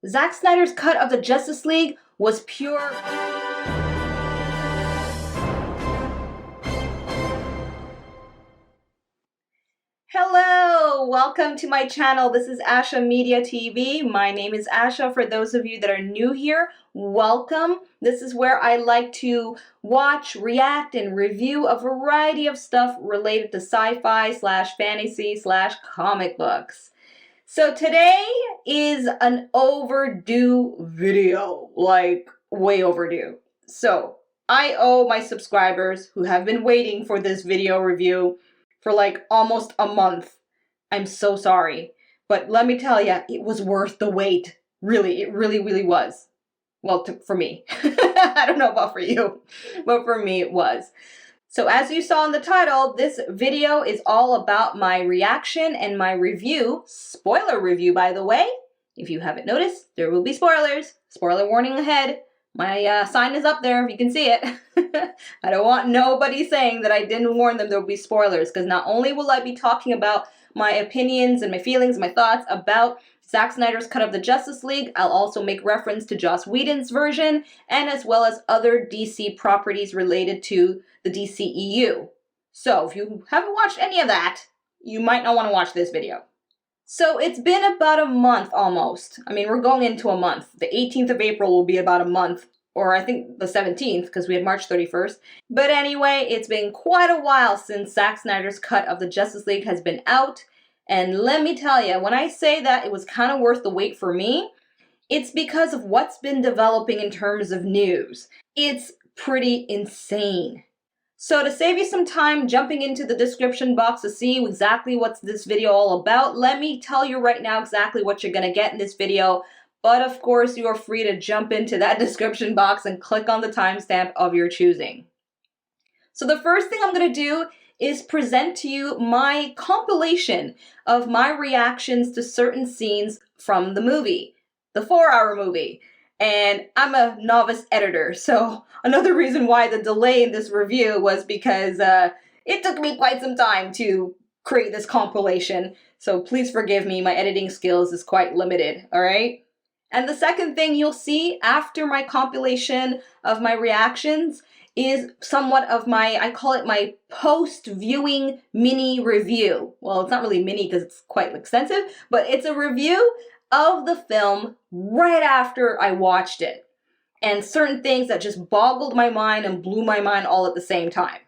Zack Snyder's cut of the Justice League was pure... Hello! Welcome to my channel. This is Asha Media TV. My name is Asha. For those of you that are new here, welcome. This is where I like to watch, react, and review a variety of stuff related to sci-fi / fantasy / comic books. So today is an overdue video, like way overdue. So I owe my subscribers who have been waiting for this video review for like almost a month. I'm so sorry. But let me tell you, it was worth the wait. Really, it really was. Well, for me. I don't know about for you, but for me it was. So as you saw in the title, this video is all about my reaction and my review. Spoiler review, by the way. If you haven't noticed, there will be spoilers. Spoiler warning ahead. My sign is up there if you can see it. I don't want nobody saying that I didn't warn them there will be spoilers, because not only will I be talking about my opinions and my feelings and my thoughts about Zack Snyder's cut of the Justice League, I'll also make reference to Joss Whedon's version, and as well as other DC properties related to the DCEU. So if you haven't watched any of that, you might not want to watch this video. So it's been about a month almost. I mean, we're going into a month. The 18th of April will be about a month, or I think the 17th, because we had March 31st. But anyway, it's been quite a while since Zack Snyder's cut of the Justice League has been out. And let me tell you, when I say that it was kind of worth the wait for me, it's because of what's been developing in terms of news. It's pretty insane. So to save you some time jumping into the description box to see exactly what's this video all about, let me tell you right now exactly what you're going to get in this video. But of course, you are free to jump into that description box and click on the timestamp of your choosing. So the first thing I'm going to do is present to you my compilation of my reactions to certain scenes from the movie, the 4-hour movie. And I'm a novice editor, so another reason why the delay in this review was because it took me quite some time to create this compilation. So please forgive me, my editing skills is quite limited, all right? And the second thing you'll see after my compilation of my reactions is somewhat of my, I call it my post-viewing mini review. Well, it's not really mini because it's quite extensive, but it's a review of the film right after I watched it, and certain things that just boggled my mind and blew my mind all at the same time.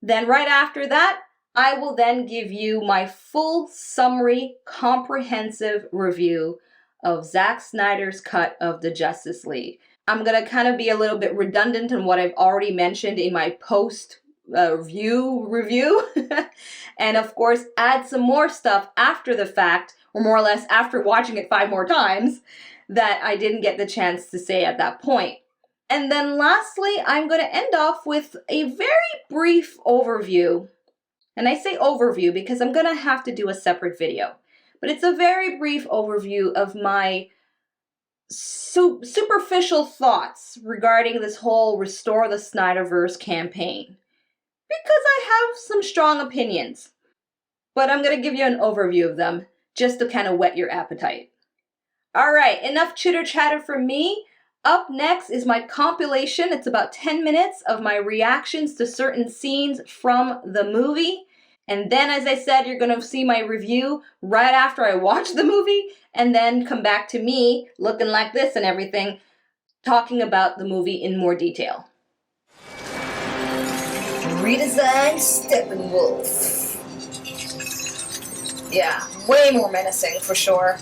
Then right after that, I will then give you my full summary, comprehensive review of Zack Snyder's cut of the Justice League. I'm going to kind of be a little bit redundant in what I've already mentioned in my post-review, and of course add some more stuff after the fact, or more or less after watching it 5 more times, that I didn't get the chance to say at that point. And then lastly, I'm going to end off with a very brief overview. And I say overview because I'm going to have to do a separate video. But it's a very brief overview of my superficial thoughts regarding this whole Restore the Snyderverse campaign. Because I have some strong opinions. But I'm going to give you an overview of them, just to kind of whet your appetite. Alright, enough chitter chatter from me. Up next is my compilation. It's about 10 minutes of my reactions to certain scenes from the movie. And then, as I said, you're going to see my review right after I watch the movie, and then come back to me looking like this and everything, talking about the movie in more detail. Redesigned Steppenwolf. Yeah, way more menacing for sure.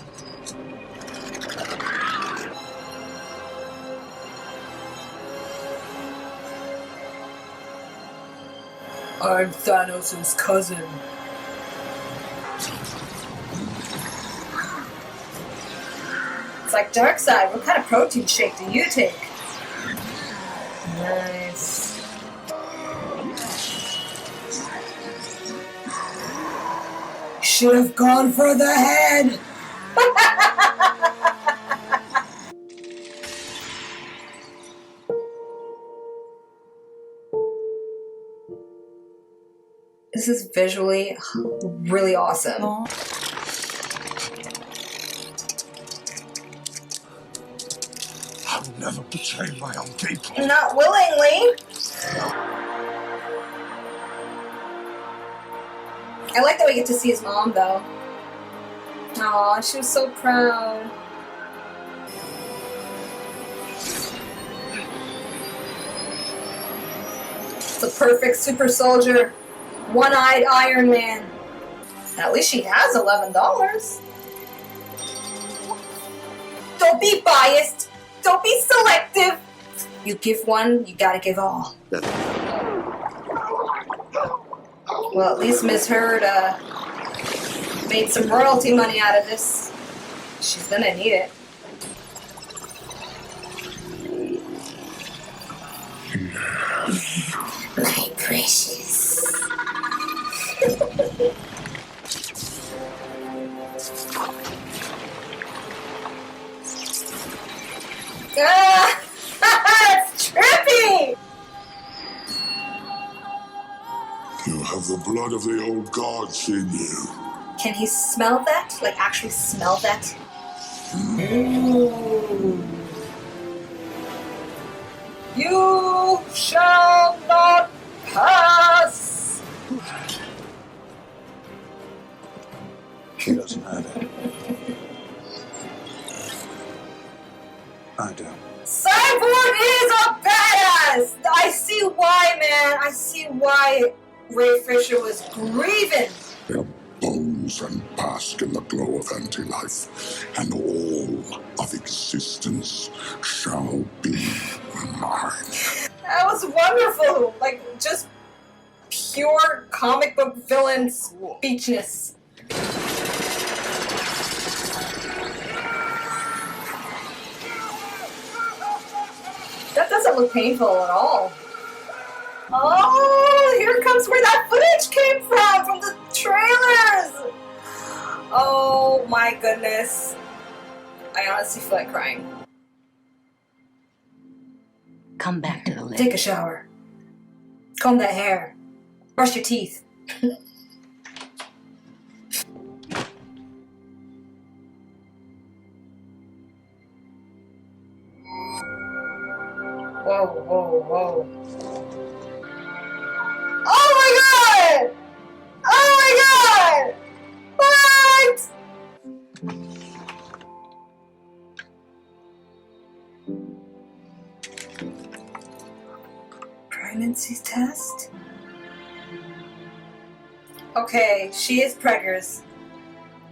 I'm Thanos' cousin. It's like Darkseid, what kind of protein shake do you take? Nice. Should have gone for the head! This is visually really awesome. I'll never betray my own people. Not willingly. I like that we get to see his mom, though. Aw, she was so proud. The perfect super soldier. One-eyed Iron Man. At least she has $11. Don't be biased. Don't be selective. You give one, you gotta give all. Well, at least Miss Heard made some royalty money out of this. She's gonna need it. My precious. Ah! It's trippy! You have the blood of the old gods in you. Can he smell that? Like, actually smell that? Ooh. You shall not pass! He doesn't have it. I do. Cyborg is a badass! I see why, man. I see why Ray Fisher was grieving. Their bones and bask in the glow of anti-life, and all of existence shall be mine. That was wonderful. Like, just pure comic book villain speechness. That doesn't look painful at all. Oh, here comes where that footage came from the trailers. Oh my goodness. I honestly feel like crying. Come back to the lake. Take a shower. Comb that hair. Brush your teeth. Whoa, whoa, whoa. Oh my god! Oh my god! What? Pregnancy test? Okay, she is preggers.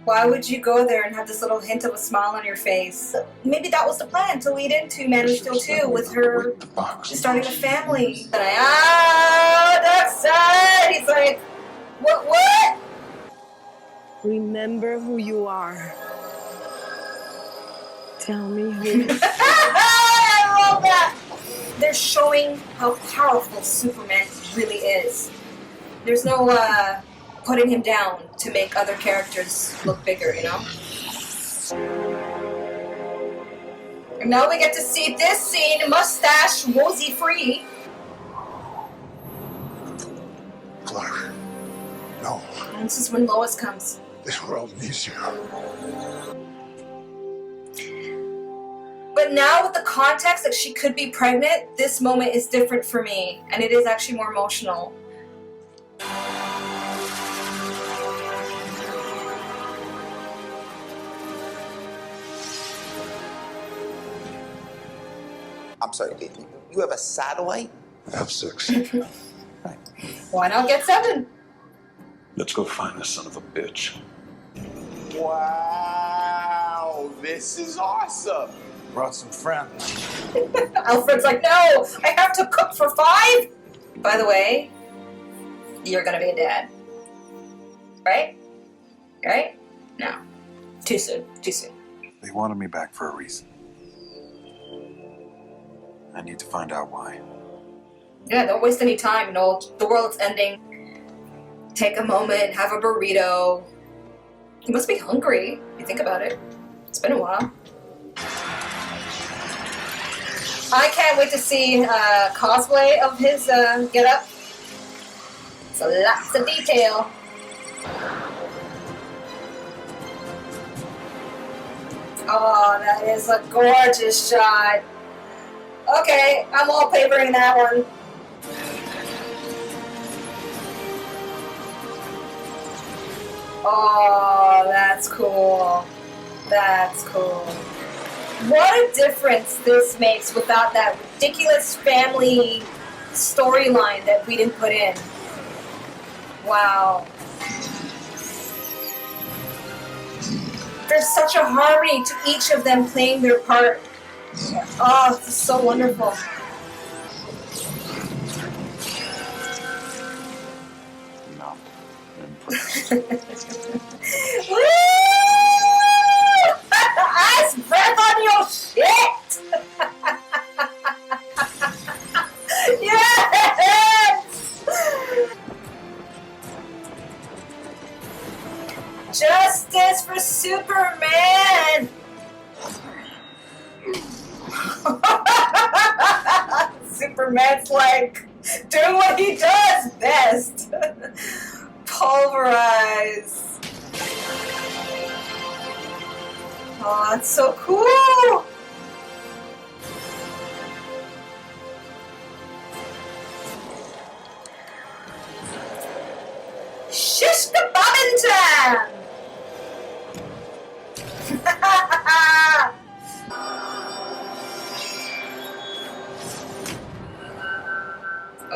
Why would you go there and have this little hint of a smile on your face? Maybe that was the plan to lead into Man of Steel 2 with her starting a family. And that's sad! He's like, what? Remember who you are. Tell me who. I love that! They're showing how powerful Superman really is. There's no, putting him down to make other characters look bigger, you know? And now we get to see this scene, mustache, woozy free. Clark, no. And this is when Lois comes. This world needs you. But now with the context that she could be pregnant, this moment is different for me. And it is actually more emotional. I'm sorry, you have a satellite? I have 6. Why not get 7? Let's go find this son of a bitch. Wow, this is awesome. Brought some friends. Alfred's like, no, I have to cook for 5? By the way, you're gonna be a dad. Right? Right? No. Too soon. Too soon. They wanted me back for a reason. I need to find out why. Yeah, don't waste any time, you know, the world's ending. Take a moment, have a burrito. You must be hungry, if you think about it. It's been a while. I can't wait to see cosplay of his get-up. So lots of detail. Oh, that is a gorgeous shot. Okay, I'm wallpapering that one. Oh, that's cool. That's cool. What a difference this makes without that ridiculous family storyline that we didn't put in. Wow. There's such a harmony to each of them playing their part. Oh, this is so wonderful. No. Impressed. Woo! Ice breath on your shit! Yes! Justice for Superman! Superman's like doing what he does best. Pulverize. Oh, that's so cool! Shish kebabbin time!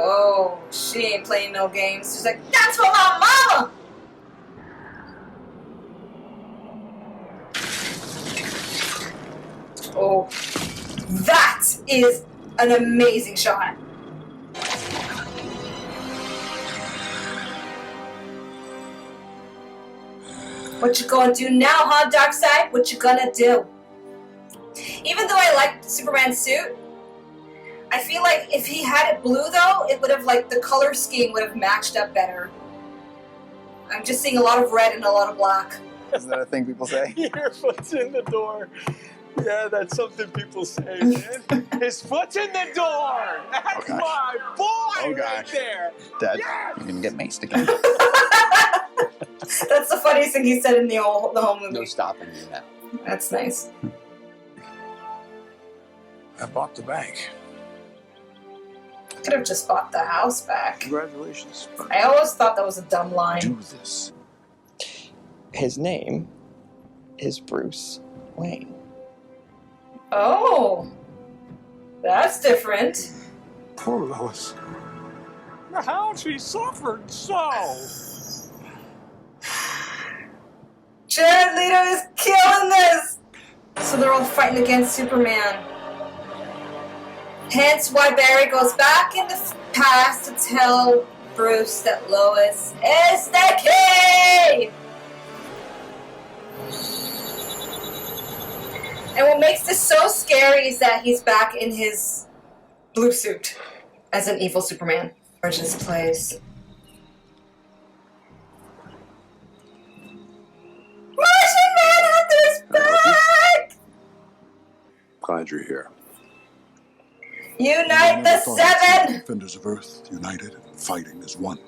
Oh, she ain't playing no games. She's like, that's for my mama! Oh, that is an amazing shot. What you gonna do now, huh, Darkseid? What you gonna do? Even though I like Superman's suit, I feel like if he had it blue though, it would have, like, the color scheme would have matched up better. I'm just seeing a lot of red and a lot of black. Isn't that a thing people say? Your foot's in the door. Yeah, that's something people say, man. His foot's in the door. That's Oh, my boy Oh, right gosh. there. Dad, Yes! you're gonna get maced again. That's the funniest thing he said in the whole movie. No stopping you now. That's nice. I bought the bank. Could have just bought the house back. Congratulations. I always thought that was a dumb line. Do this. His name is Bruce Wayne. Oh, that's different. Poor Lois. How she suffered so. Jared Leto is killing this! So they're all fighting against Superman. Hence why Barry goes back in the past to tell Bruce that Lois is the key! And what makes this so scary is that he's back in his blue suit as an evil Superman. Origins plays. Martian Manhunter's back! Glad you're here. Unite the Seven! Defenders of Earth, united, fighting as one.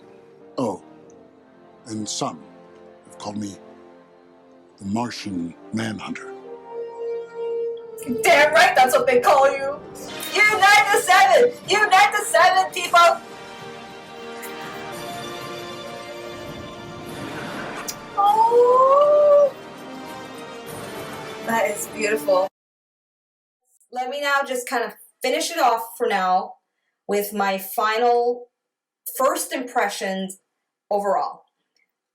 Oh, and some have called me the Martian Manhunter. Damn right, that's what they call you. Unite the Seven! Unite the Seven, people! Oh, that is beautiful. Let me now just kind of finish it off for now with my final first impressions overall.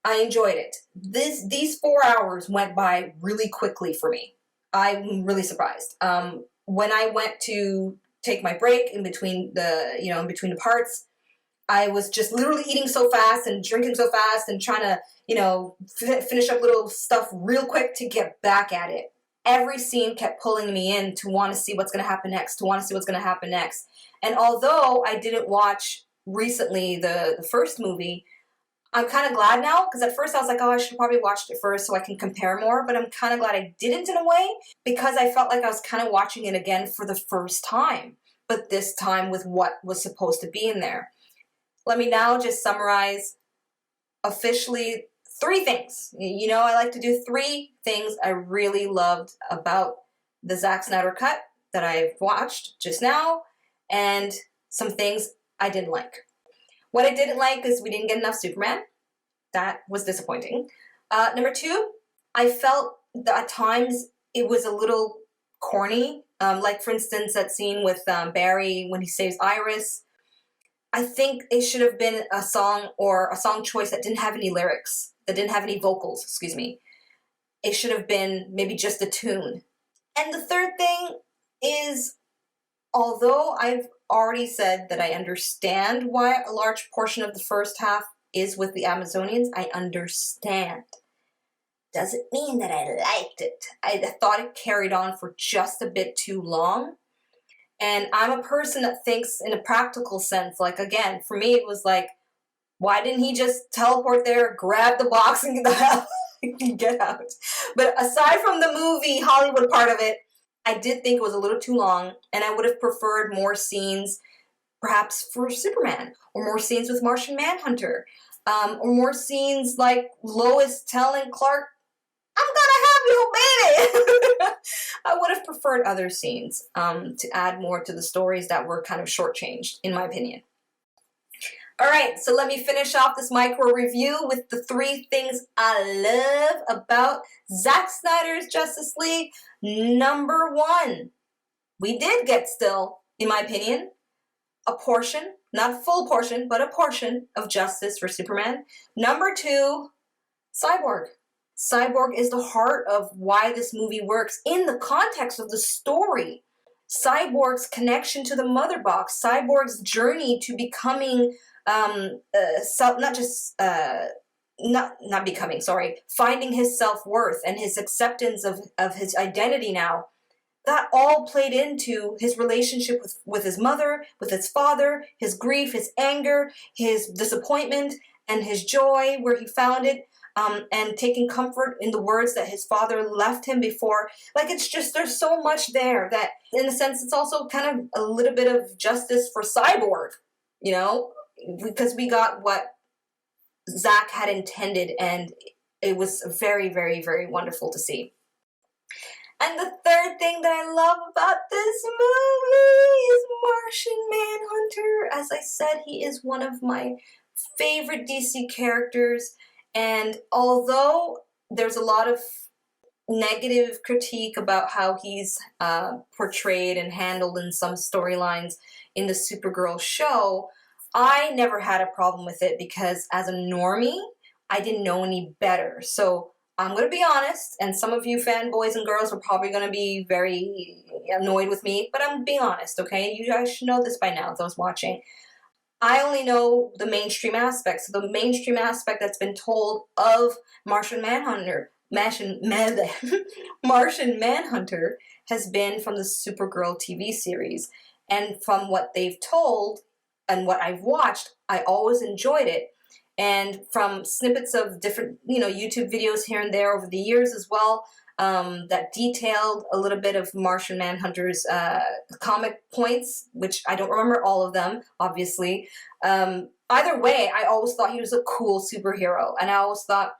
I enjoyed it. These 4 hours went by really quickly for me. I'm really surprised. When I went to take my break in between the parts, I was just literally eating so fast and drinking so fast and trying to, finish up little stuff real quick to get back at it. Every scene kept pulling me in to want to see what's going to happen next, And although I didn't watch recently the first movie, I'm kind of glad now, because at first I was like, oh, I should probably watch it first so I can compare more, but I'm kind of glad I didn't in a way, because I felt like I was kind of watching it again for the first time, but this time with what was supposed to be in there. Let me now just summarize officially 3 things. I like to do 3 things I really loved about the Zack Snyder cut that I've watched just now, and some things I didn't like. What I didn't like is we didn't get enough Superman. That was disappointing. Number two, I felt that at times it was a little corny. Like, for instance, that scene with Barry when he saves Iris. I think it should have been a song or a song choice that didn't have any lyrics, that didn't have any vocals, excuse me. It should have been maybe just a tune. And the third thing is, although I've already said that I understand why a large portion of the first half is with the Amazonians, I understand. Doesn't mean that I liked it. I thought it carried on for just a bit too long. And I'm a person that thinks in a practical sense. Like, again, for me, it was like, why didn't he just teleport there, grab the box, and get the hell get out? But aside from the movie Hollywood part of it, I did think it was a little too long, and I would have preferred more scenes, perhaps for Superman, or more scenes with Martian Manhunter, or more scenes like Lois telling Clark, I'm gonna have you, baby! I would have preferred other scenes to add more to the stories that were kind of shortchanged, in my opinion. All right, so let me finish off this micro review with the 3 things I love about Zack Snyder's Justice League. Number 1, we did get still, in my opinion, a portion, not a full portion, but a portion of justice for Superman. Number 2, Cyborg. Cyborg is the heart of why this movie works in the context of the story. Cyborg's connection to the mother box, Cyborg's journey to becoming, finding his self-worth and his acceptance of his identity now. That all played into his relationship with his mother, with his father, his grief, his anger, his disappointment, and his joy where he found it. And taking comfort in the words that his father left him before. Like, it's just, there's so much there that, in a sense, it's also kind of a little bit of justice for Cyborg, you know? Because we got what Zack had intended, and it was very, very, very wonderful to see. And the third thing that I love about this movie is Martian Manhunter. As I said, he is one of my favorite DC characters. And although there's a lot of negative critique about how he's portrayed and handled in some storylines in the Supergirl show, I never had a problem with it because as a normie, I didn't know any better. So I'm going to be honest, and some of you fanboys and girls are probably going to be very annoyed with me, but I'm being honest, okay? You guys should know this by now, those watching. I only know the mainstream aspect. So the mainstream aspect that's been told of Martian Manhunter has been from the Supergirl TV series. And from what they've told and what I've watched, I always enjoyed it. And from snippets of different, YouTube videos here and there over the years as well, that detailed a little bit of Martian Manhunter's comic points, which I don't remember all of them, obviously. Either way, I always thought he was a cool superhero, and I always thought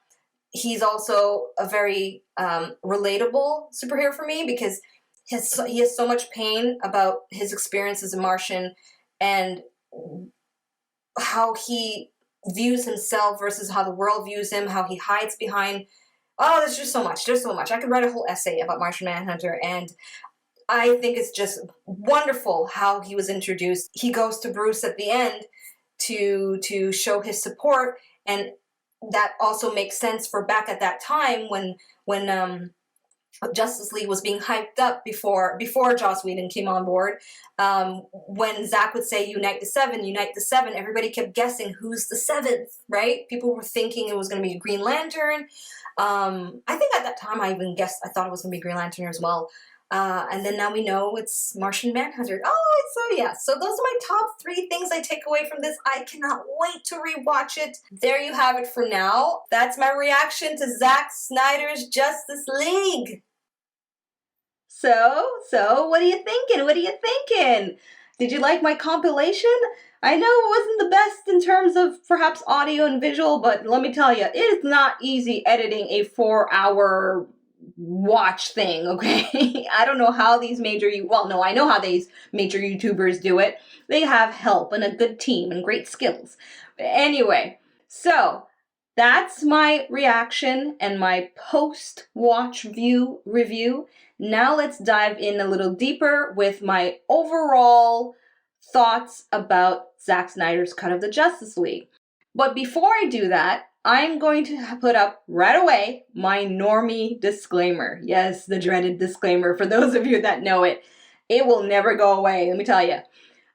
he's also a very relatable superhero for me because he has so much pain about his experience as a Martian and how he views himself versus how the world views him, how he hides behind. Oh, there's just so much. There's so much. I could write a whole essay about Martian Manhunter, and I think it's just wonderful how he was introduced. He goes to Bruce at the end to show his support, and that also makes sense for back at that time when Justice League was being hyped up before Joss Whedon came on board. When Zack would say, unite the seven, everybody kept guessing who's the seventh, right? People were thinking it was going to be a Green Lantern. I think at that time I thought it was going to be Green Lantern as well. And then now we know it's Martian Manhunter. So those are my top 3 things I take away from this. I cannot wait to rewatch it. There you have it for now. That's my reaction to Zack Snyder's Justice League. So, what are you thinking? Did you like my compilation? I know it wasn't the best in terms of perhaps audio and visual, but let me tell you, it is not easy editing a 4-hour watch thing, okay? I don't know how these I know how these major YouTubers do it. They have help and a good team and great skills. But anyway, so that's my reaction and my post-watch review. Now let's dive in a little deeper with my overall thoughts about Zack Snyder's cut of the Justice League. But before I do that, I'm going to put up right away my Normie disclaimer. Yes, the dreaded disclaimer. For those of you that know it, it will never go away, let me tell you.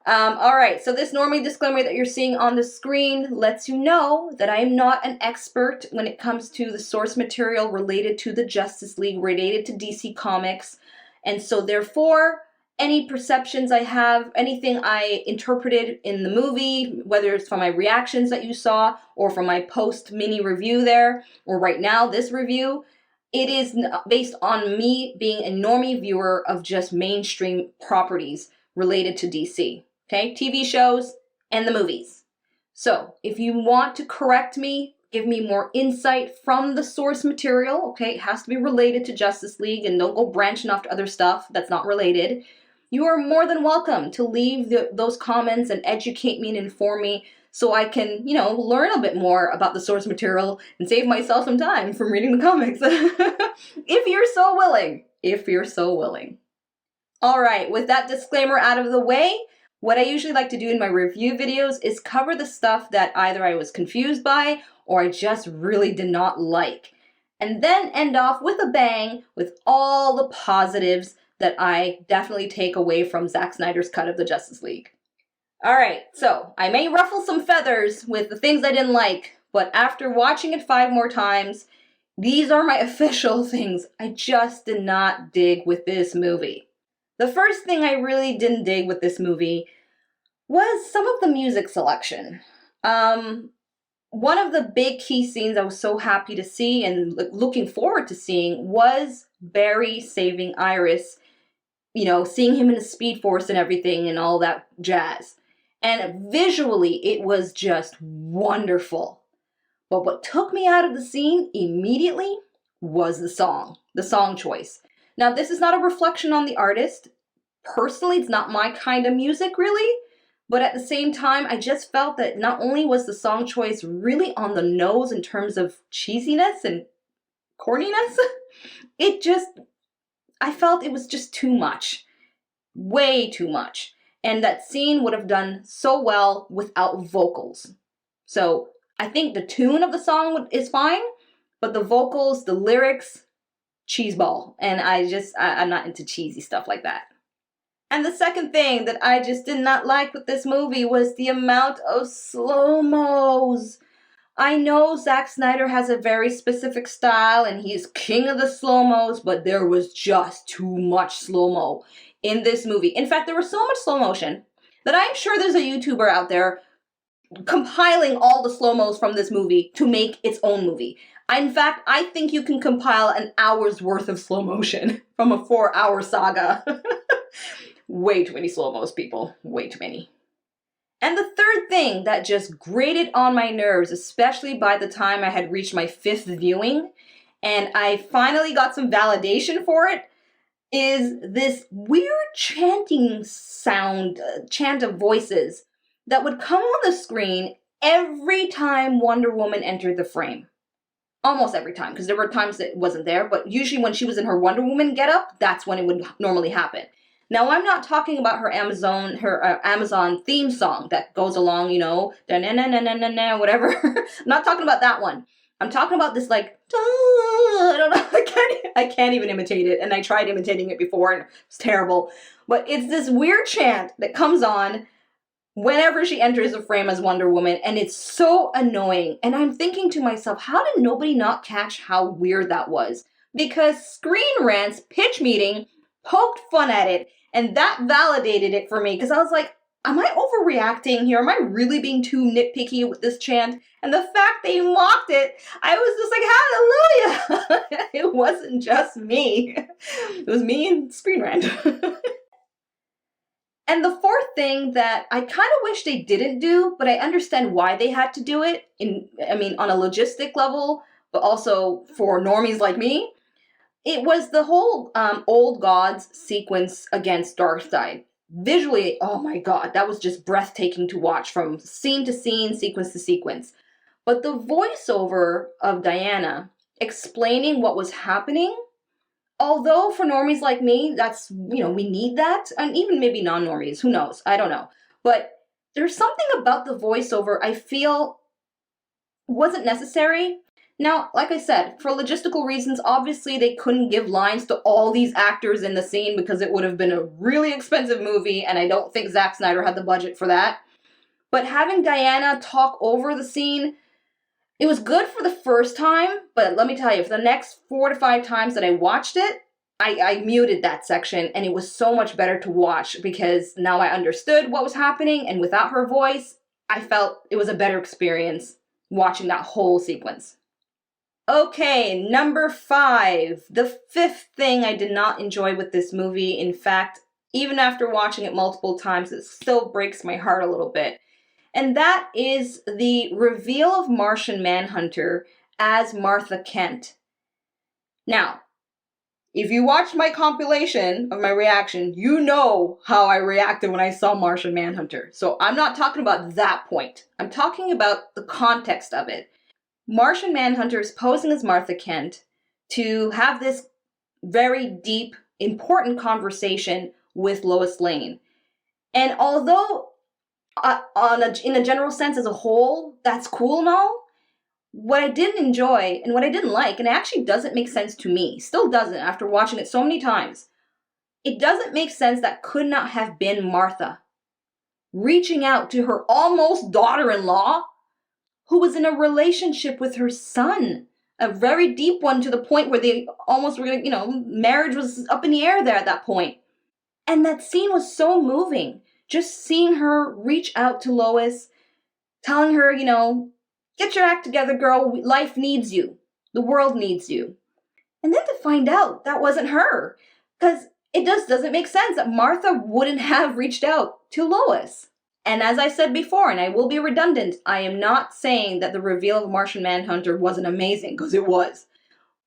All right, so this Normie disclaimer that you're seeing on the screen lets you know that I am not an expert when it comes to the source material related to the Justice League, related to DC Comics. And so therefore, any perceptions I have, anything I interpreted in the movie, whether it's from my reactions that you saw or from my post mini review there, or right now this review, it is based on me being a normie viewer of just mainstream properties related to DC. Okay, TV shows and the movies. So if you want to correct me, give me more insight from the source material, okay, it has to be related to Justice League and don't go branching off to other stuff that's not related. You are more than welcome to leave those comments and educate me and inform me so I can, learn a bit more about the source material and save myself some time from reading the comics. If you're so willing. If you're so willing. All right, with that disclaimer out of the way, what I usually like to do in my review videos is cover the stuff that either I was confused by or I just really did not like. And then end off with a bang with all the positives that I definitely take away from Zack Snyder's cut of the Justice League. All right, so I may ruffle some feathers with the things I didn't like, but after watching it 5 more times, these are my official things I just did not dig with this movie. The first thing I really didn't dig with this movie was some of the music selection. One of the big key scenes I was so happy to see and looking forward to seeing was Barry saving Iris, seeing him in the Speed Force and everything and all that jazz. And visually, it was just wonderful. But what took me out of the scene immediately was the song choice. Now, this is not a reflection on the artist. Personally, it's not my kind of music, really. But at the same time, I just felt that not only was the song choice really on the nose in terms of cheesiness and corniness, I felt it was just too much. Way too much. And that scene would have done so well without vocals. So I think the tune of the song is fine, but the vocals, the lyrics, cheeseball. And I'm not into cheesy stuff like that. And the second thing that I just did not like with this movie was the amount of slow-mos. I know Zack Snyder has a very specific style and he's king of the slow-mos, but there was just too much slow-mo in this movie. In fact, there was so much slow motion that I'm sure there's a YouTuber out there compiling all the slow-mos from this movie to make its own movie. In fact, I think you can compile an hour's worth of slow motion from a 4-hour saga. Way too many slow-mos, people. Way too many. And the third thing that just grated on my nerves, especially by the time I had reached my 5th viewing, and I finally got some validation for it, is this weird chanting sound, chant of voices that would come on the screen every time Wonder Woman entered the frame. Almost every time, because there were times that it wasn't there, but usually when she was in her Wonder Woman getup, that's when it would normally happen. Now, I'm not talking about her Amazon theme song that goes along, da-na-na-na-na-na, whatever. I'm not talking about that one. I'm talking about this I don't know, I can't even imitate it, and I tried imitating it before, and it's terrible. But it's this weird chant that comes on whenever she enters the frame as Wonder Woman, and it's so annoying. And I'm thinking to myself, how did nobody not catch how weird that was? Because Screen Rant's pitch meeting poked fun at it, and that validated it for me, because I was like, am I overreacting here? Am I really being too nitpicky with this chant? And the fact they mocked it, I was just like, hallelujah! It wasn't just me. It was me and Screen Rant. And the fourth thing that I kind of wish they didn't do, but I understand why they had to do it, on a logistic level, but also for normies like me, It was the whole Old Gods sequence against Darkseid. Visually, oh my god, that was just breathtaking to watch from scene to scene, sequence to sequence. But the voiceover of Diana explaining what was happening, although for normies like me, that's, we need that, and even maybe non-normies, who knows, I don't know. But there's something about the voiceover I feel wasn't necessary. Now, like I said, for logistical reasons, obviously they couldn't give lines to all these actors in the scene because it would have been a really expensive movie, and I don't think Zack Snyder had the budget for that. But having Diana talk over the scene, it was good for the first time, but let me tell you, for the next 4 to 5 times that I watched it, I muted that section, and it was so much better to watch because now I understood what was happening, and without her voice, I felt it was a better experience watching that whole sequence. Okay, number 5. The 5th thing I did not enjoy with this movie. In fact, even after watching it multiple times, it still breaks my heart a little bit. And that is the reveal of Martian Manhunter as Martha Kent. Now, if you watched my compilation of my reaction, you know how I reacted when I saw Martian Manhunter. So I'm not talking about that point. I'm talking about the context of it. Martian Manhunter is posing as Martha Kent to have this very deep, important conversation with Lois Lane. And although in a general sense as a whole, that's cool and all, what I didn't enjoy and what I didn't like, and it actually doesn't make sense to me, still doesn't after watching it so many times, it doesn't make sense that could not have been Martha reaching out to her almost daughter-in-law who was in a relationship with her son, a very deep one to the point where they almost were, marriage was up in the air there at that point. And that scene was so moving. Just seeing her reach out to Lois, telling her, get your act together, girl. Life needs you. The world needs you. And then to find out that wasn't her. Because it just doesn't make sense that Martha wouldn't have reached out to Lois. And as I said before, and I will be redundant, I am not saying that the reveal of Martian Manhunter wasn't amazing, because it was.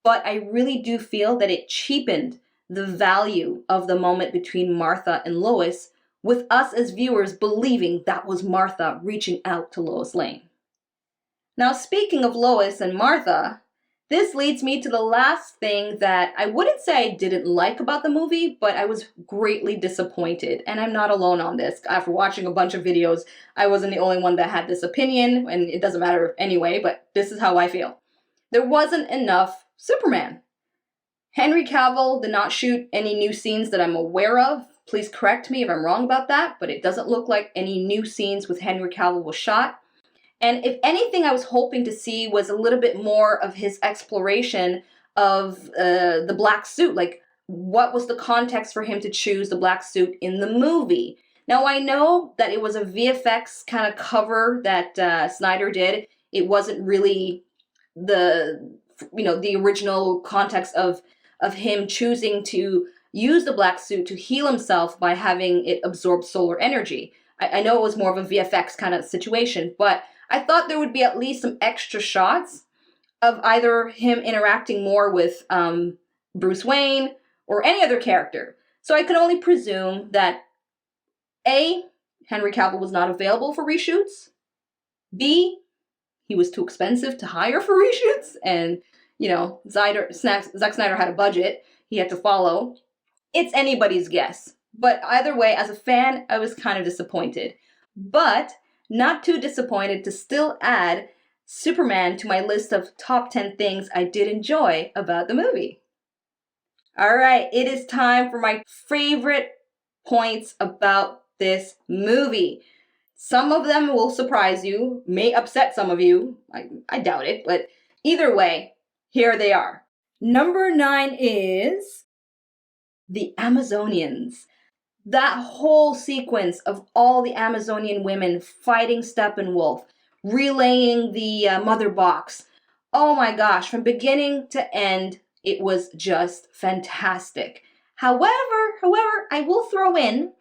But I really do feel that it cheapened the value of the moment between Martha and Lois, with us as viewers believing that was Martha reaching out to Lois Lane. Now, speaking of Lois and Martha, this leads me to the last thing that I wouldn't say I didn't like about the movie, but I was greatly disappointed. And I'm not alone on this. After watching a bunch of videos, I wasn't the only one that had this opinion, and it doesn't matter anyway, but this is how I feel. There wasn't enough Superman. Henry Cavill did not shoot any new scenes that I'm aware of. Please correct me if I'm wrong about that, but it doesn't look like any new scenes with Henry Cavill was shot. And if anything, I was hoping to see was a little bit more of his exploration of the black suit. Like, what was the context for him to choose the black suit in the movie? Now, I know that it was a VFX kind of cover that Snyder did. It wasn't really the original context of him choosing to use the black suit to heal himself by having it absorb solar energy. I know it was more of a VFX kind of situation, but I thought there would be at least some extra shots of either him interacting more with Bruce Wayne or any other character. So I could only presume that A, Henry Cavill was not available for reshoots, B, he was too expensive to hire for reshoots, and, Zack Snyder had a budget he had to follow. It's anybody's guess. But either way, as a fan, I was kind of disappointed. But not too disappointed to still add Superman to my list of top 10 things I did enjoy about the movie. Alright, it is time for my favorite points about this movie. Some of them will surprise you, may upset some of you. I doubt it, but either way, here they are. Number 9 is the Amazonians. That whole sequence of all the Amazonian women fighting Steppenwolf, relaying the mother box. Oh my gosh, from beginning to end, it was just fantastic. However, I will throw in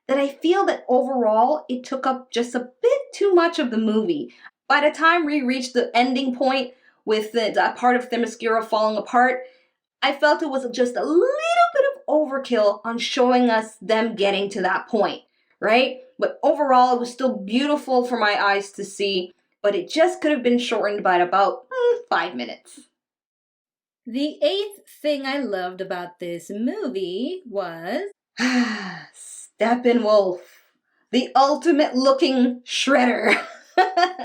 that I feel that overall it took up just a bit too much of the movie. By the time we reached the ending point with that part of Themyscira falling apart, I felt it was just a little bit of overkill on showing us them getting to that point, right? But overall, it was still beautiful for my eyes to see, but it just could have been shortened by about 5 minutes. The eighth thing I loved about this movie was Steppenwolf, the ultimate looking Shredder.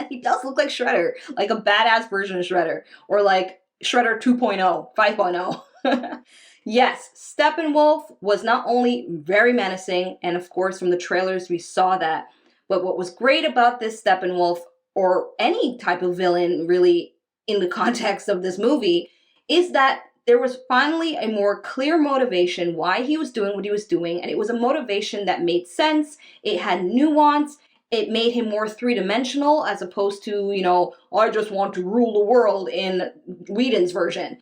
He does look like Shredder, like a badass version of Shredder, or like Shredder 2.0, 5.0. Yes, Steppenwolf was not only very menacing, and of course from the trailers we saw that, but what was great about this Steppenwolf, or any type of villain really in the context of this movie, is that there was finally a more clear motivation why he was doing what he was doing, and it was a motivation that made sense, it had nuance, it made him more three-dimensional as opposed to, I just want to rule the world in Whedon's version.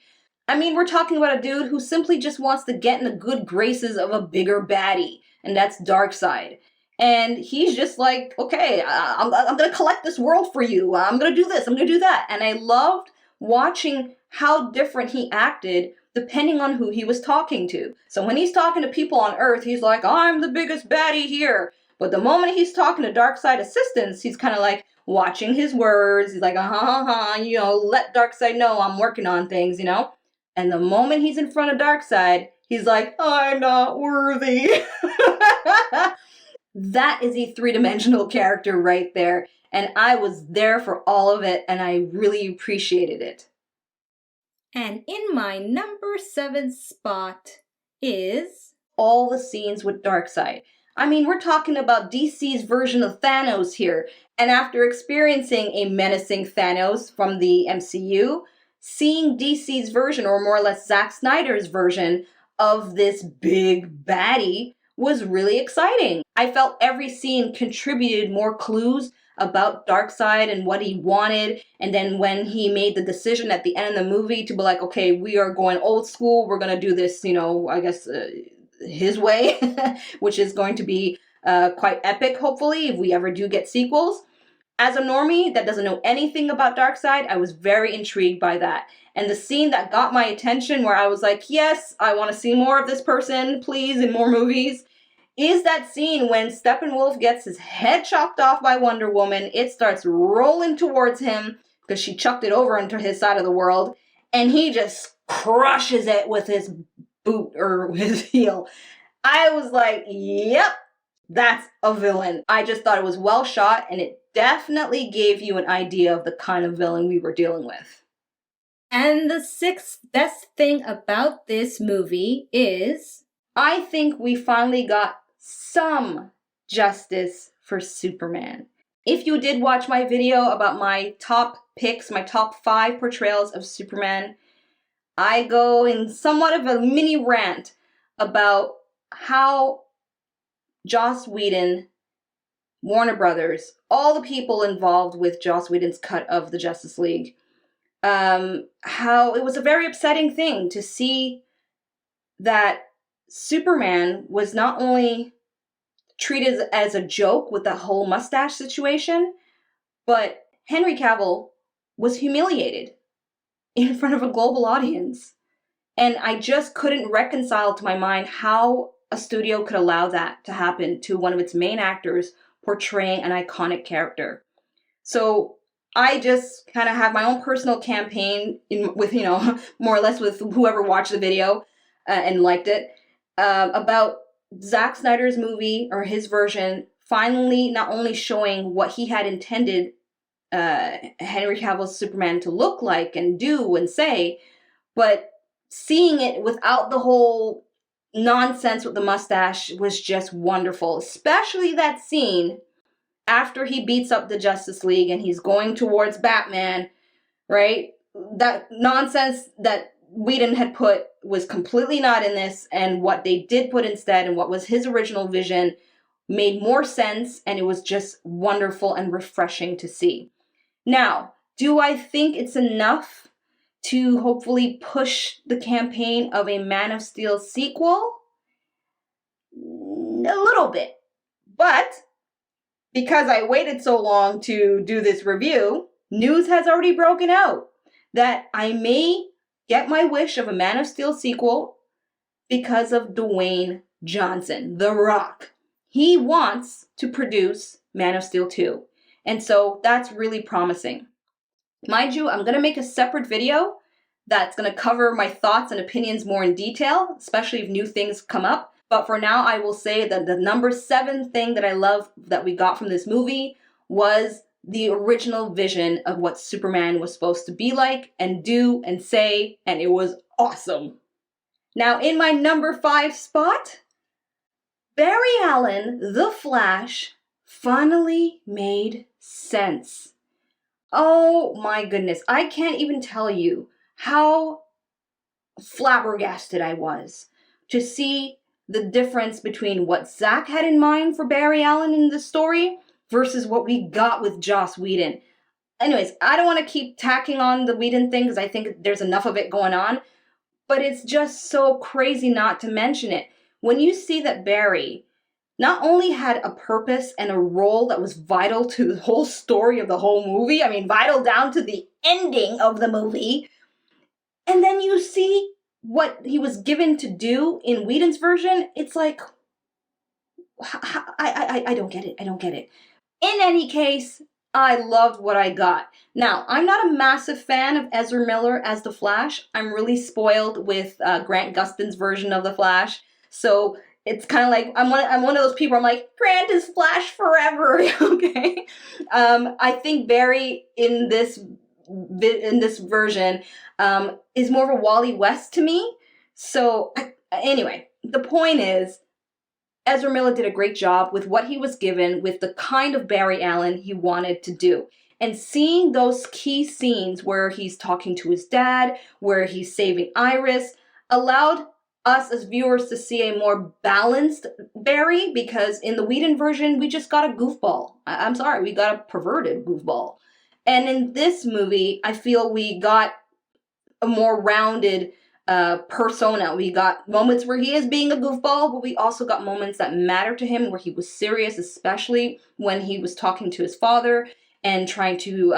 I mean, we're talking about a dude who simply just wants to get in the good graces of a bigger baddie, and that's Darkseid. And he's just like, okay, I'm going to collect this world for you. I'm going to do this. I'm going to do that. And I loved watching how different he acted depending on who he was talking to. So when he's talking to people on Earth, he's like, I'm the biggest baddie here. But the moment he's talking to Darkseid assistants, he's kind of like watching his words. He's like, let Darkseid know I'm working on things, And the moment he's in front of Darkseid, he's like, I'm not worthy. That is a three-dimensional character right there. And I was there for all of it, and I really appreciated it. And in my number 7 spot is all the scenes with Darkseid. I mean, we're talking about DC's version of Thanos here. And after experiencing a menacing Thanos from the MCU, seeing DC's version, or more or less Zack Snyder's version of this big baddie, was really exciting. I felt every scene contributed more clues about Darkseid and what he wanted, and then when he made the decision at the end of the movie to be like, okay, we are going old school, we're gonna do this, his way, which is going to be quite epic, hopefully, if we ever do get sequels. As a normie that doesn't know anything about Darkseid, I was very intrigued by that. And the scene that got my attention where I was like, yes, I want to see more of this person, please, in more movies, is that scene when Steppenwolf gets his head chopped off by Wonder Woman. It starts rolling towards him because she chucked it over into his side of the world, and he just crushes it with his boot or his heel. I was like, yep, that's a villain. I just thought it was well shot, and it definitely gave you an idea of the kind of villain we were dealing with. And the 6th best thing about this movie is I think we finally got some justice for Superman. If you did watch my video about my top picks, my top 5 portrayals of Superman, I go in somewhat of a mini rant about how Joss Whedon, Warner Brothers, all the people involved with Joss Whedon's cut of the Justice League, how it was a very upsetting thing to see that Superman was not only treated as a joke with the whole mustache situation, but Henry Cavill was humiliated in front of a global audience. And I just couldn't reconcile to my mind how a studio could allow that to happen to one of its main actors portraying an iconic character. So I just kind of have my own personal campaign with, more or less with whoever watched the video and liked it, about Zack Snyder's movie, or his version, finally not only showing what he had intended Henry Cavill's Superman to look like and do and say, but seeing it without the whole nonsense with the mustache was just wonderful. Especially that scene after he beats up the Justice League and he's going towards Batman, right? That nonsense that Whedon had put was completely not in this, and what they did put instead and what was his original vision made more sense, and it was just wonderful and refreshing to see. Now, do I think it's enough to hopefully push the campaign of a Man of Steel sequel? A little bit. But because I waited so long to do this review, news has already broken out that I may get my wish of a Man of Steel sequel because of Dwayne Johnson, The Rock. He wants to produce Man of Steel 2. And so that's really promising. Mind you, I'm going to make a separate video that's going to cover my thoughts and opinions more in detail, especially if new things come up. But for now, I will say that the number 7 thing that I love that we got from this movie was the original vision of what Superman was supposed to be like and do and say, and it was awesome. Now, in my number 5 spot, Barry Allen, The Flash, finally made sense. Oh my goodness, I can't even tell you how flabbergasted I was to see the difference between what Zack had in mind for Barry Allen in the story versus what we got with Joss Whedon. Anyways, I don't want to keep tacking on the Whedon thing because I think there's enough of it going on, but it's just so crazy not to mention it. When you see that Barry not only had a purpose and a role that was vital to the whole story of the whole movie, I mean, vital down to the ending of the movie, and then you see what he was given to do in Whedon's version, it's like, I don't get it. I don't get it. In any case, I loved what I got. Now, I'm not a massive fan of Ezra Miller as the Flash. I'm really spoiled with Grant Gustin's version of the Flash. So it's kind of like, I'm one of those people, I'm like, Grant is Flash forever, okay? I think Barry in this version is more of a Wally West to me. So anyway, the point is, Ezra Miller did a great job with what he was given, with the kind of Barry Allen he wanted to do. And seeing those key scenes where he's talking to his dad, where he's saving Iris, allowed us as viewers to see a more balanced Barry, because in the Whedon version, we just got a goofball. I'm sorry, we got a perverted goofball. And in this movie, I feel we got a more rounded persona. We got moments where he is being a goofball, but we also got moments that matter to him where he was serious, especially when he was talking to his father and trying to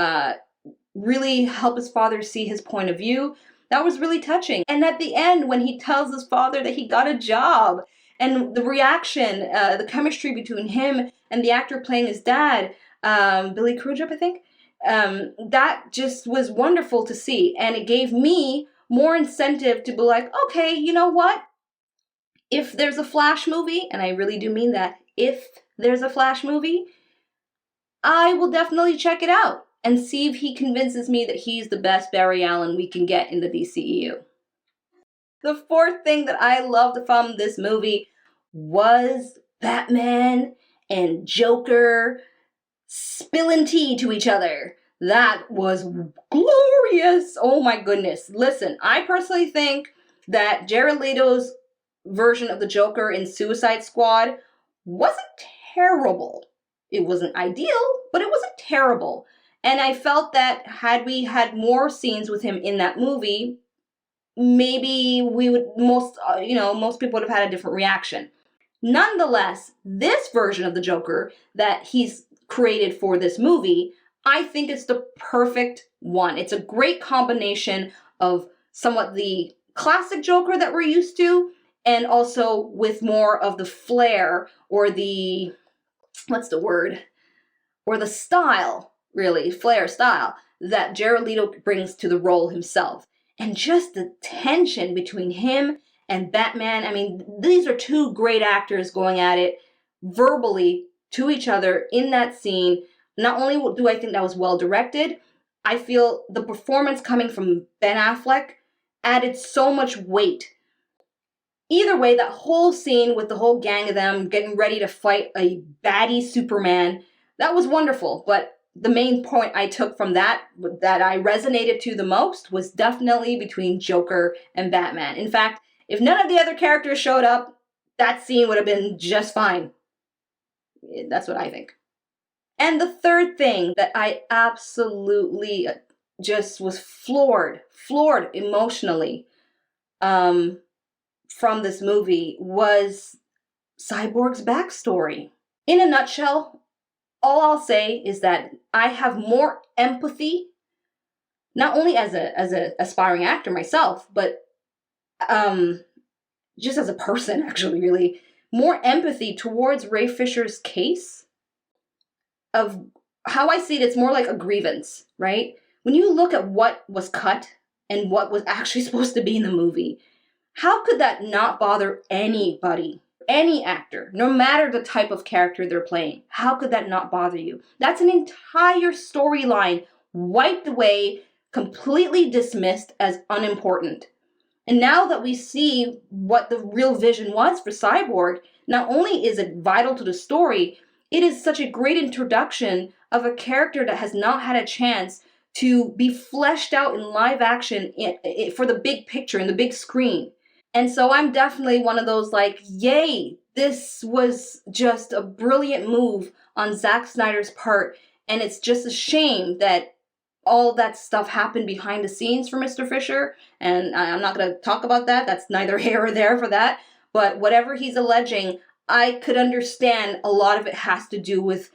really help his father see his point of view. That was really touching. And at the end, when he tells his father that he got a job, and the reaction, the chemistry between him and the actor playing his dad, Billy Crudup, I think, that just was wonderful to see. And it gave me more incentive to be like, okay, you know what? If there's a Flash movie, and I really do mean that, if there's a Flash movie, I will definitely check it out and see if he convinces me that he's the best Barry Allen we can get in the DCEU. The 4th thing that I loved from this movie was Batman and Joker spilling tea to each other. That was glorious. Oh my goodness. Listen, I personally think that Jared Leto's version of the Joker in Suicide Squad wasn't terrible. It wasn't ideal, but it wasn't terrible. And I felt that had we had more scenes with him in that movie, maybe we would most people would have had a different reaction. Nonetheless, this version of the Joker that he's created for this movie, I think it's the perfect one. It's a great combination of somewhat the classic Joker that we're used to, and also with more of the flair or the, what's the word? Or the style, really, flair style, that Jared Leto brings to the role himself. And just the tension between him and Batman. I mean, these are 2 great actors going at it verbally to each other in that scene. Not only do I think that was well directed, I feel the performance coming from Ben Affleck added so much weight. Either way, that whole scene with the whole gang of them getting ready to fight a baddie Superman, that was wonderful. But the main point I took from that I resonated to the most was definitely between Joker and Batman. In fact, if none of the other characters showed up, that scene would have been just fine. That's what I think. And the 3rd thing that I absolutely just was floored emotionally from this movie was Cyborg's backstory. In a nutshell, all I'll say is that I have more empathy not only as a aspiring actor myself, but just as a person, actually, really, more empathy towards Ray Fisher's case of how I see it. It's more like a grievance, right? When you look at what was cut and what was actually supposed to be in the movie, how could that not bother anybody, any actor, no matter the type of character they're playing? How could that not bother you? That's an entire storyline wiped away, completely dismissed as unimportant. And now that we see what the real vision was for Cyborg, not only is it vital to the story, it is such a great introduction of a character that has not had a chance to be fleshed out in live action for the big picture and the big screen. And so I'm definitely one of those like, yay, this was just a brilliant move on Zack Snyder's part. And it's just a shame that all that stuff happened behind the scenes for Mr. Fisher. And I'm not going to talk about that. That's neither here or there for that. But whatever he's alleging, I could understand a lot of it has to do with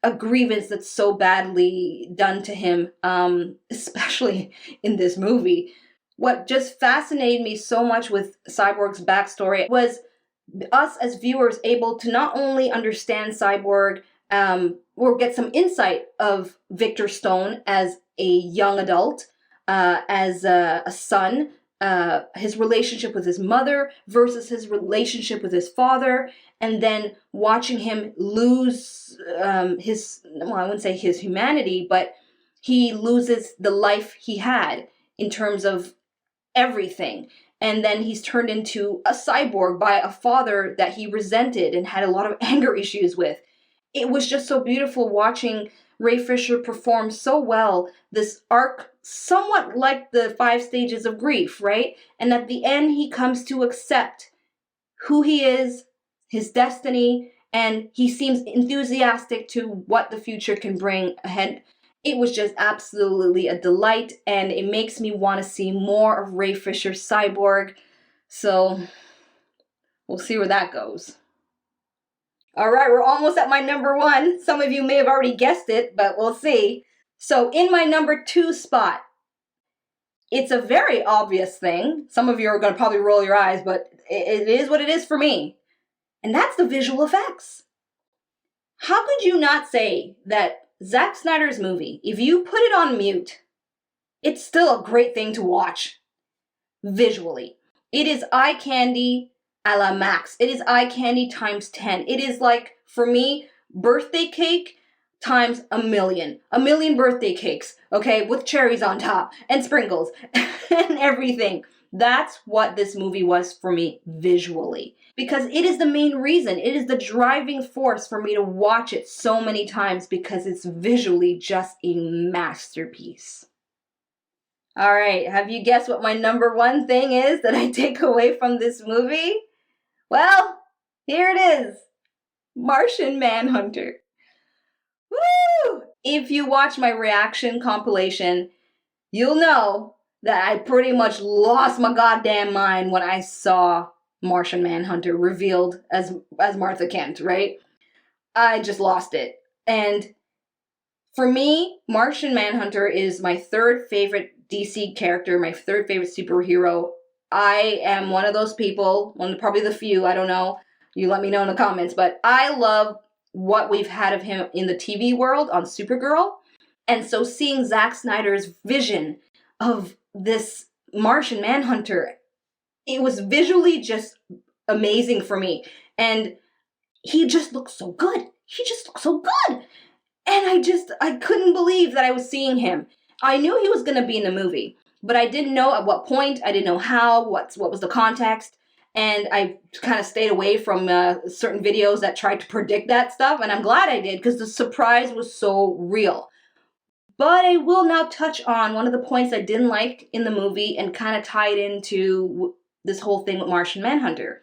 a grievance that's so badly done to him, especially in this movie. What just fascinated me so much with Cyborg's backstory was us as viewers able to not only understand Cyborg or get some insight of Victor Stone as a young adult, as a son, his relationship with his mother versus his relationship with his father, and then watching him lose his, well, I wouldn't say his humanity, but he loses the life he had in terms of everything. And then he's turned into a cyborg by a father that he resented and had a lot of anger issues with. It was just so beautiful watching Ray Fisher perform so well this arc, somewhat like the 5 stages of grief, right? And at the end, he comes to accept who he is, his destiny, and he seems enthusiastic to what the future can bring ahead. It was just absolutely a delight, and it makes me want to see more of Ray Fisher's Cyborg. So we'll see where that goes. All right, we're almost at my number 1. Some of you may have already guessed it, but we'll see. So in my number 2 spot, it's a very obvious thing. Some of you are going to probably roll your eyes, but it is what it is for me. And that's the visual effects. How could you not say that Zack Snyder's movie, if you put it on mute, it's still a great thing to watch visually. It is eye candy a la max. It is eye candy times 10. It is like, for me, birthday cake times a million. A million birthday cakes, okay, with cherries on top and sprinkles and everything. That's what this movie was for me visually. Because it is the main reason. It is the driving force for me to watch it so many times because it's visually just a masterpiece. All right, have you guessed what my number 1 thing is that I take away from this movie? Well, here it is. Martian Manhunter. Woo! If you watch my reaction compilation, you'll know that I pretty much lost my goddamn mind when I saw Martian Manhunter revealed as Martha Kent, right? I just lost it. And for me, Martian Manhunter is my 3rd favorite DC character, my 3rd favorite superhero. I am one of those people, probably the few, I don't know. You let me know in the comments, but I love what we've had of him in the TV world on Supergirl. And so seeing Zack Snyder's vision of this Martian Manhunter, it was visually just amazing for me. And he just looked so good. He just looked so good. And I couldn't believe that I was seeing him. I knew he was going to be in the movie, but I didn't know at what point. I didn't know how, what was the context. And I kind of stayed away from certain videos that tried to predict that stuff. And I'm glad I did because the surprise was so real. But I will now touch on one of the points I didn't like in the movie and kind of tie it into this whole thing with Martian Manhunter.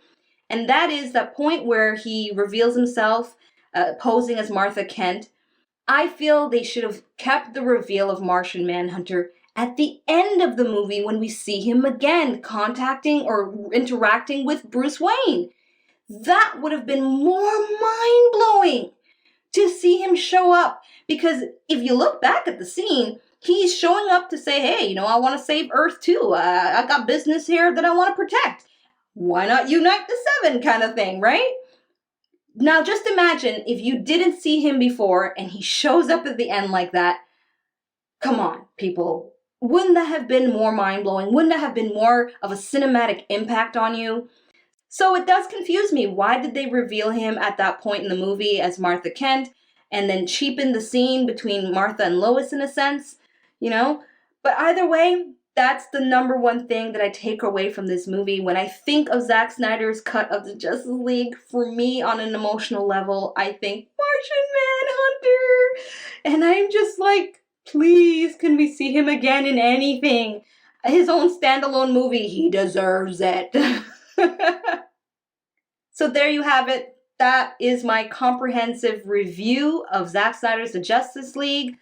And that is that point where he reveals himself posing as Martha Kent. I feel they should have kept the reveal of Martian Manhunter at the end of the movie when we see him again contacting or interacting with Bruce Wayne. That would have been more mind-blowing to see him show up. Because if you look back at the scene, He's showing up to say, hey, you know, I want to save Earth too. I got business here that I want to protect. Why not unite the seven kind of thing, right? Now, just imagine if you didn't see him before and he shows up at the end like that. Come on, people. Wouldn't that have been more mind-blowing? Wouldn't that have been more of a cinematic impact on you? So it does confuse me. Why did they reveal him at that point in the movie as Martha Kent and then cheapen the scene between Martha and Lois in a sense? You know? But either way, that's the number one thing that I take away from this movie. When I think of Zack Snyder's cut of the Justice League, for me on an emotional level, I think Martian Manhunter. And I'm just like, please, can we see him again in anything? His own standalone movie, he deserves it. So there you have it. That is my comprehensive review of Zack Snyder's The Justice League.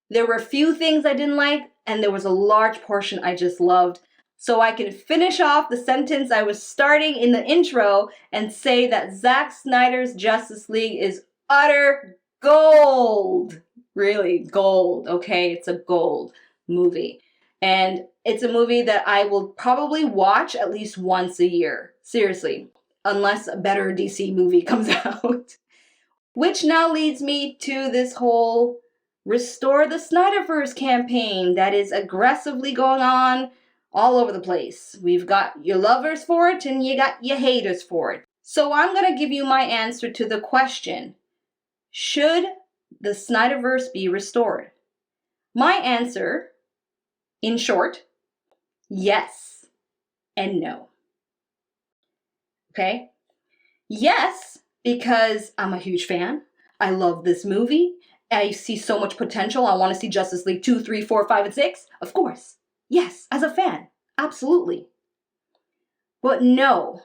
There were a few things I didn't like, and there was a large portion I just loved. So I can finish off the sentence I was starting in the intro and say that Zack Snyder's Justice League is utter gold. Really, gold, okay? It's a gold movie. And it's a movie that I will probably watch at least once a year. Seriously, unless a better DC movie comes out. Which now leads me to this whole Restore the Snyderverse campaign that is aggressively going on all over the place. We've got your lovers for it and you got your haters for it. So I'm going to give you my answer to the question, should the Snyderverse be restored? My answer, in short, yes and no. Okay? Yes, because I'm a huge fan. I love this movie. I see so much potential. I want to see Justice League 2, 3, 4, 5, and 6. Of course. Yes, as a fan. Absolutely. But no,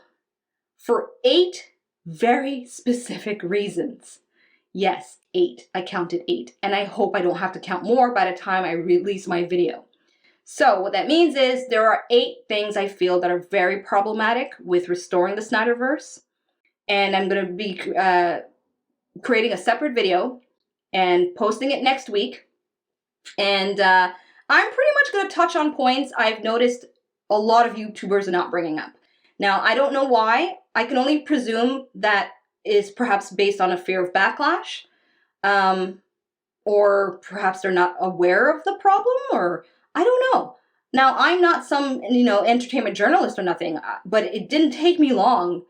for 8 very specific reasons. Yes, 8. I counted 8. And I hope I don't have to count more by the time I release my video. So what that means is there are 8 things I feel that are very problematic with restoring the Snyderverse. And I'm going to be creating a separate video and posting it next week. And I'm pretty much going to touch on points I've noticed a lot of YouTubers are not bringing up. Now, I don't know why. I can only presume that is perhaps based on a fear of backlash. Or perhaps they're not aware of the problem, or I don't know. Now, I'm not some, entertainment journalist or nothing, but it didn't take me long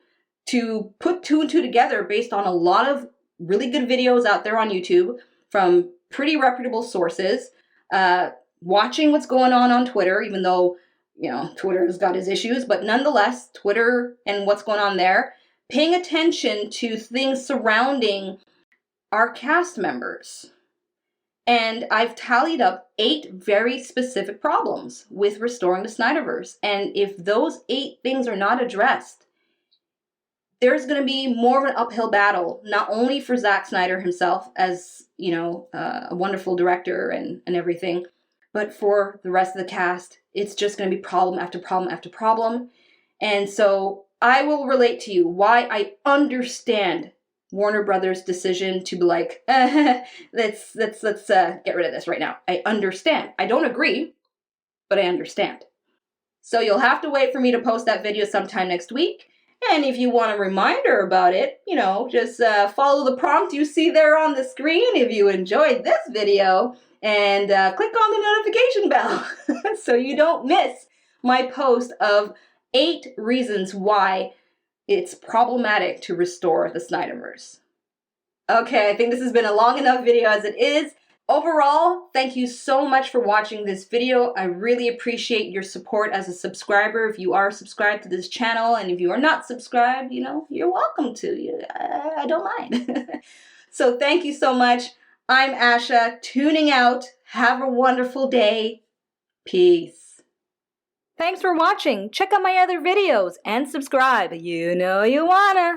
to put 2 and 2 together based on a lot of really good videos out there on YouTube from pretty reputable sources, watching what's going on Twitter, even though, Twitter has got its issues, but nonetheless, Twitter and what's going on there, paying attention to things surrounding our cast members. And I've tallied up 8 very specific problems with restoring the Snyderverse. And if those 8 things are not addressed, there's going to be more of an uphill battle, not only for Zack Snyder himself as, a wonderful director and everything, but for the rest of the cast. It's just going to be problem after problem after problem. And so I will relate to you why I understand Warner Brothers' decision to be like, let's get rid of this right now. I understand. I don't agree, but I understand. So you'll have to wait for me to post that video sometime next week. And if you want a reminder about it, just follow the prompt you see there on the screen if you enjoyed this video, and click on the notification bell so you don't miss my post of 8 reasons why it's problematic to restore the Snyderverse. Okay, I think this has been a long enough video as it is. Overall, thank you so much for watching this video. I really appreciate your support as a subscriber. If you are subscribed to this channel, and if you are not subscribed, you're welcome to. I don't mind. So thank you so much. I'm Asha, tuning out. Have a wonderful day. Peace. Thanks for watching. Check out my other videos and subscribe. You know you wanna.